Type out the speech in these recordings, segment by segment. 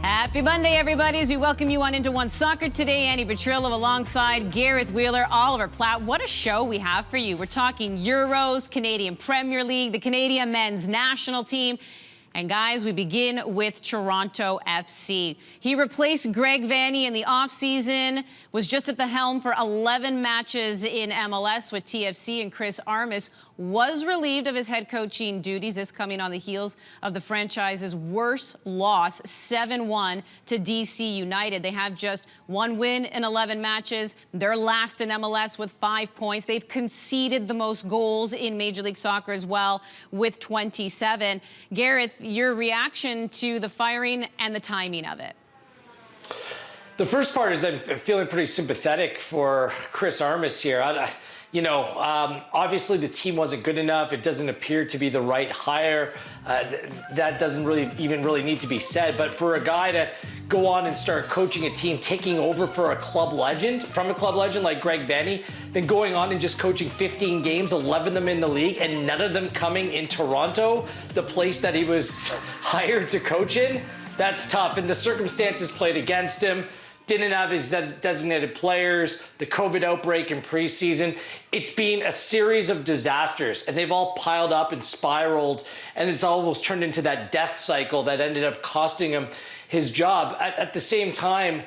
Happy Monday, everybody, as we welcome you on into OneSoccer today. Andy Petrillo alongside Gareth Wheeler, Oliver Platt. What a show we have for you. We're talking Euros, Canadian Premier League, the Canadian men's national team. And guys, we begin with Toronto FC. He replaced Greg Vanney in the offseason, was just at the helm for 11 matches in MLS with TFC, and Chris Armas was relieved of his head coaching duties. This coming on the heels of the franchise's worst loss, 7-1 to DC United. They have just one win in 11 matches. They're last in MLS with 5 points. They've conceded the most goals in Major League Soccer as well with 27. Gareth, your reaction to the firing and the timing of it? The first part is I'm feeling pretty sympathetic for Chris Armas here. Obviously the team wasn't good enough. It doesn't appear to be the right hire. That doesn't really need to be said. But for a guy to go on and start coaching a team, taking over from a club legend like Greg Vanney, then going on and just coaching 15 games, 11 of them in the league, and none of them coming in Toronto, the place that he was hired to coach in, that's tough. And the circumstances played against him. Didn't have his designated players, the COVID outbreak in preseason. It's been a series of disasters, and they've all piled up and spiraled, and it's almost turned into that death cycle that ended up costing him his job. At the same time,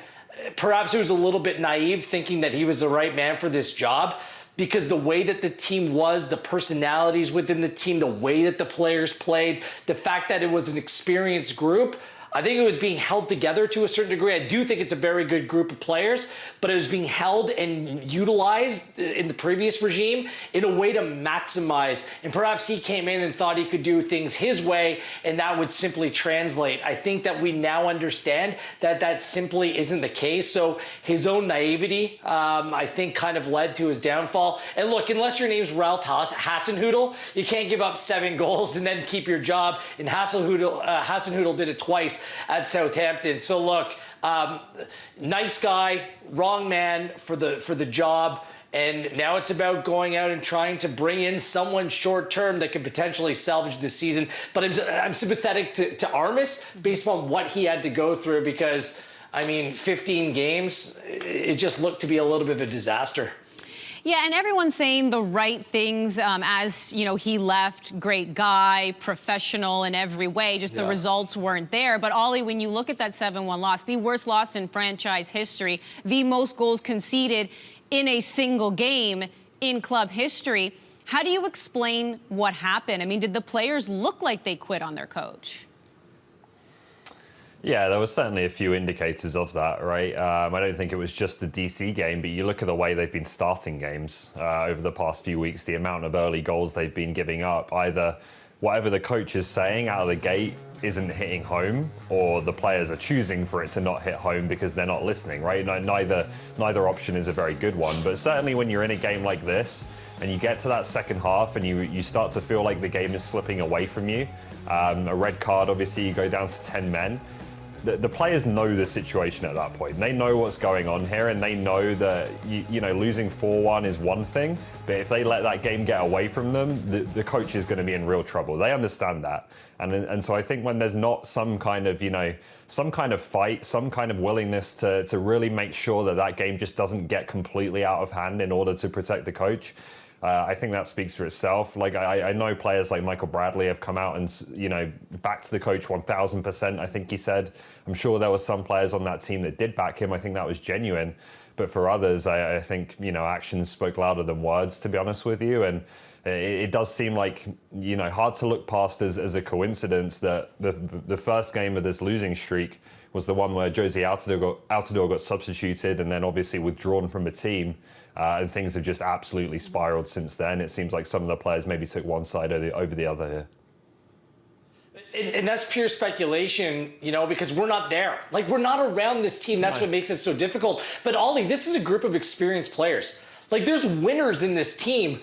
perhaps he was a little bit naive thinking that he was the right man for this job, because the way that the team was, the personalities within the team, the way that the players played, the fact that it was an experienced group, I think it was being held together to a certain degree. I do think it's a very good group of players, but it was being held and utilized in the previous regime in a way to maximize. And perhaps he came in and thought he could do things his way, and that would simply translate. I think that we now understand that that simply isn't the case. So his own naivety, I think, kind of led to his downfall. And look, unless your name's Ralph Hasenhüttl, you can't give up 7 goals and then keep your job. And Hasenhüttl did it twice at Southampton. So look, nice guy, wrong man for the job, and now it's about going out and trying to bring in someone short term that could potentially salvage the season. But I'm sympathetic to Armas based on what he had to go through, because I mean, 15 games, it just looked to be a little bit of a disaster. Yeah, and everyone's saying the right things as, you know, he left, great guy, professional in every way, just the results weren't there. But Olly, when you look at that 7-1 loss, the worst loss in franchise history, the most goals conceded in a single game in club history, how do you explain what happened? I mean, did the players look like they quit on their coach? Yeah, there was certainly a few indicators of that, right? I don't think it was just the DC game, but you look at the way they've been starting games over the past few weeks, the amount of early goals they've been giving up, either whatever the coach is saying out of the gate isn't hitting home, or the players are choosing for it to not hit home because they're not listening, right? Neither option is a very good one, but certainly when you're in a game like this and you get to that second half and you start to feel like the game is slipping away from you, a red card, obviously you go down to 10 men, the players know the situation at that point. They know what's going on here, and they know that you know, losing 4-1 is one thing, but if they let that game get away from them, the coach is going to be in real trouble. They understand that, and so I think when there's not some kind of, you know, some kind of fight, some kind of willingness to really make sure that that game just doesn't get completely out of hand in order to protect the coach, I think that speaks for itself. Like, I know players like Michael Bradley have come out and, you know, backed the coach 1,000%, I think he said. I'm sure there were some players on that team that did back him. I think that was genuine. But for others, I think, you know, actions spoke louder than words, to be honest with you. And it does seem like, you know, hard to look past as a coincidence that the first game of this losing streak was the one where Josie Altidore got substituted and then obviously withdrawn from the team. And things have just absolutely spiraled since then. It seems like some of the players maybe took one side over the other here. And that's pure speculation, you know, because we're not there. Like, we're not around this team. That's what makes it so difficult. But Olly, this is a group of experienced players. Like, there's winners in this team.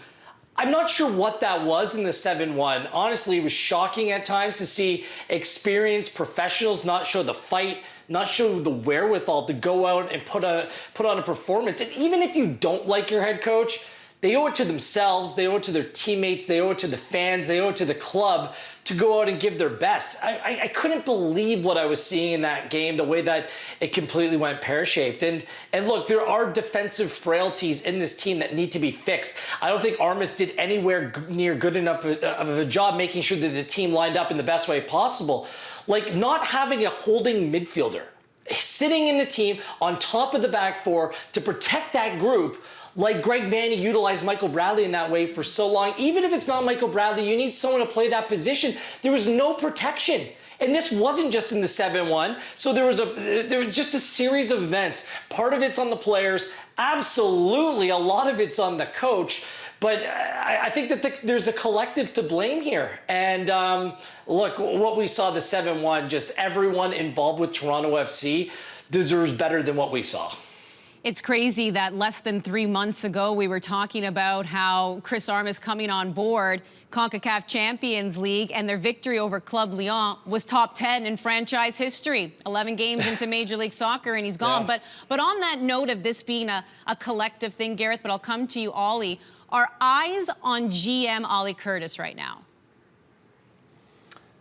I'm not sure what that was in the 7-1. Honestly, it was shocking at times to see experienced professionals not show the fight, not show the wherewithal to go out and put on a performance. And even if you don't like your head coach, they owe it to themselves, they owe it to their teammates, they owe it to the fans, they owe it to the club to go out and give their best. I couldn't believe what I was seeing in that game, the way that it completely went pear-shaped. And look, there are defensive frailties in this team that need to be fixed. I don't think Armas did anywhere near good enough of a job making sure that the team lined up in the best way possible. Like not having a holding midfielder sitting in the team on top of the back four to protect that group, like Greg Vanney utilized Michael Bradley in that way for so long. Even if it's not Michael Bradley, you need someone to play that position. There was no protection. And this wasn't just in the 7-1. So there was just a series of events. Part of it's on the players. Absolutely, a lot of it's on the coach. But I think that there's a collective to blame here. And look, what we saw the 7-1, just everyone involved with Toronto FC deserves better than what we saw. It's crazy that less than 3 months ago, we were talking about how Chris Armas coming on board CONCACAF Champions League, and their victory over Club Lyon was top 10 in franchise history. 11 games into Major League Soccer, and he's gone. Yeah. But on that note of this being a collective thing, Gareth, but I'll come to you, Olly. Are eyes on GM Olly Curtis right now?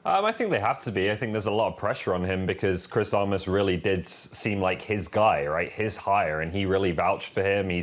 I think they have to be. I think there's a lot of pressure on him because Chris Armas really did seem like his guy, right? His hire, and he really vouched for him. He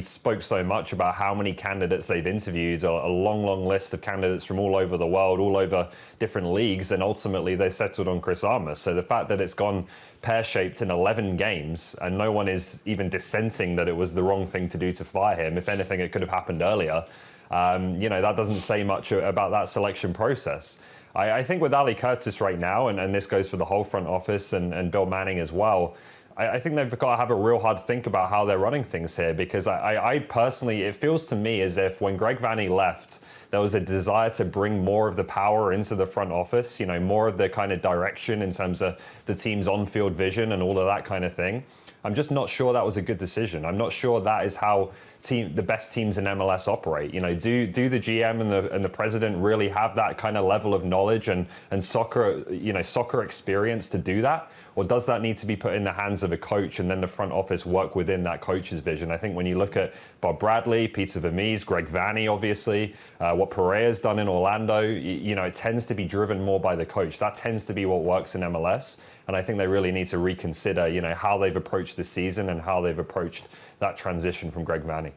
spoke so much about how many candidates they've interviewed, a long, long list of candidates from all over the world, all over different leagues, and ultimately they settled on Chris Armas. So the fact that it's gone pear-shaped in 11 games and no one is even dissenting that it was the wrong thing to do to fire him. If anything, it could have happened earlier. That doesn't say much about that selection process. I think with Olly Curtis right now, and this goes for the whole front office and Bill Manning as well, I think they've got to have a real hard think about how they're running things here, because I personally, it feels to me as if when Greg Vanney left, there was a desire to bring more of the power into the front office, more of the kind of direction in terms of the team's on-field vision and all of that kind of thing. I'm just not sure that was a good decision. I'm not sure that is how the best teams in MLS operate. Do the GM and the president really have that kind of level of knowledge and soccer experience to do that? Or does that need to be put in the hands of a coach and then the front office work within that coach's vision? I think when you look at Bob Bradley, Peter Vermees, Greg Vanney, obviously, what Pereira's done in Orlando, it tends to be driven more by the coach. That tends to be what works in MLS. And I think they really need to reconsider, how they've approached the season and how they've approached that transition from Greg Vanney.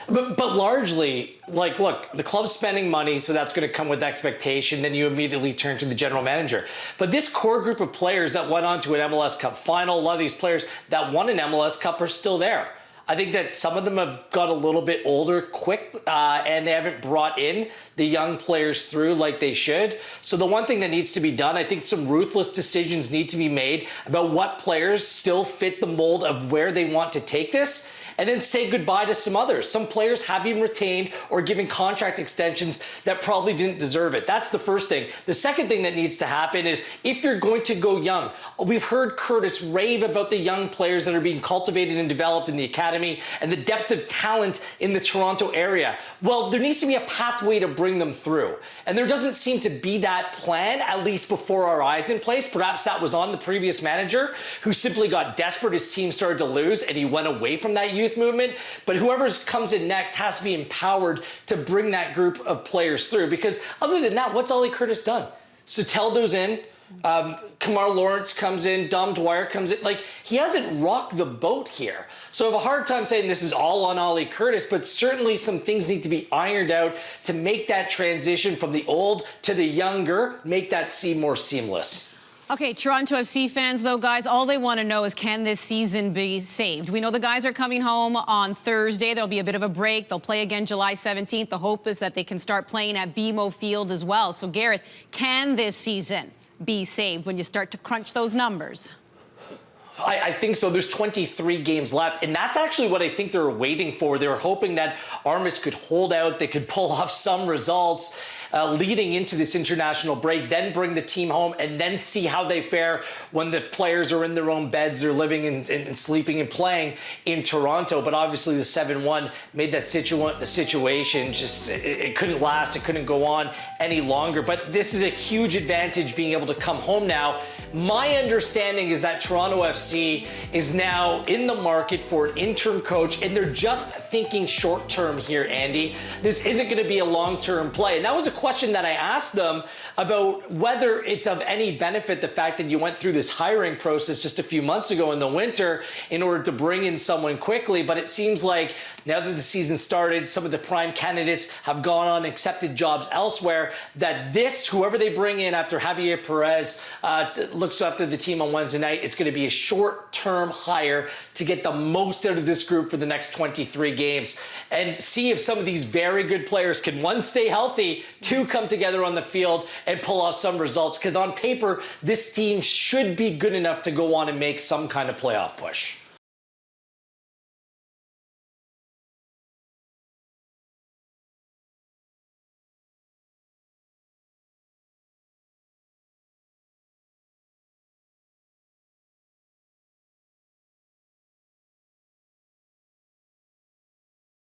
But largely, look, the club's spending money, so that's going to come with expectation. Then you immediately turn to the general manager. But this core group of players that went on to an MLS Cup final, a lot of these players that won an MLS Cup are still there. I think that some of them have got a little bit older quick, and they haven't brought in the young players through like they should. So the one thing that needs to be done, I think some ruthless decisions need to be made about what players still fit the mold of where they want to take this, and then say goodbye to some others. Some players have been retained or given contract extensions that probably didn't deserve it. That's the first thing. The second thing that needs to happen is if you're going to go young, we've heard Curtis rave about the young players that are being cultivated and developed in the academy and the depth of talent in the Toronto area. Well, there needs to be a pathway to bring them through. And there doesn't seem to be that plan, at least before our eyes in place. Perhaps that was on the previous manager who simply got desperate. His team started to lose and he went away from that youth movement. But whoever comes in next has to be empowered to bring that group of players through, because other than that, what's Olly Curtis done? Soteldo's in, Kamar Lawrence comes in, Dom Dwyer comes in. He hasn't rocked the boat here. So I have a hard time saying this is all on Olly Curtis, but certainly some things need to be ironed out to make that transition from the old to the younger, make that seem more seamless. Okay, Toronto FC fans, though, guys, all they want to know is, can this season be saved? We know the guys are coming home on Thursday. There'll be a bit of a break. They'll play again July 17th. The hope is that they can start playing at BMO Field as well. So, Gareth, can this season be saved when you start to crunch those numbers? I think so. There's 23 games left, and that's actually what I think they were waiting for. They were hoping that Armas could hold out, they could pull off some results leading into this international break, then bring the team home, and then see how they fare when the players are in their own beds, they're living and sleeping and playing in Toronto. But obviously the 7-1 made that situation just, it couldn't last, it couldn't go on any longer. But this is a huge advantage, being able to come home now. My understanding is that Toronto FC is now in the market for an interim coach, and they're just thinking short term here, Andy. This isn't going to be a long-term play. And that was a question that I asked them about whether it's of any benefit, the fact that you went through this hiring process just a few months ago in the winter in order to bring in someone quickly. But it seems like now that the season started, some of the prime candidates have gone on, accepted jobs elsewhere, that whoever they bring in after Javier Perez looks after the team on Wednesday night, it's going to be a short-term hire to get the most out of this group for the next 23 games and see if some of these very good players can, one, stay healthy, two, come together on the field and pull off some results. Because on paper, this team should be good enough to go on and make some kind of playoff push.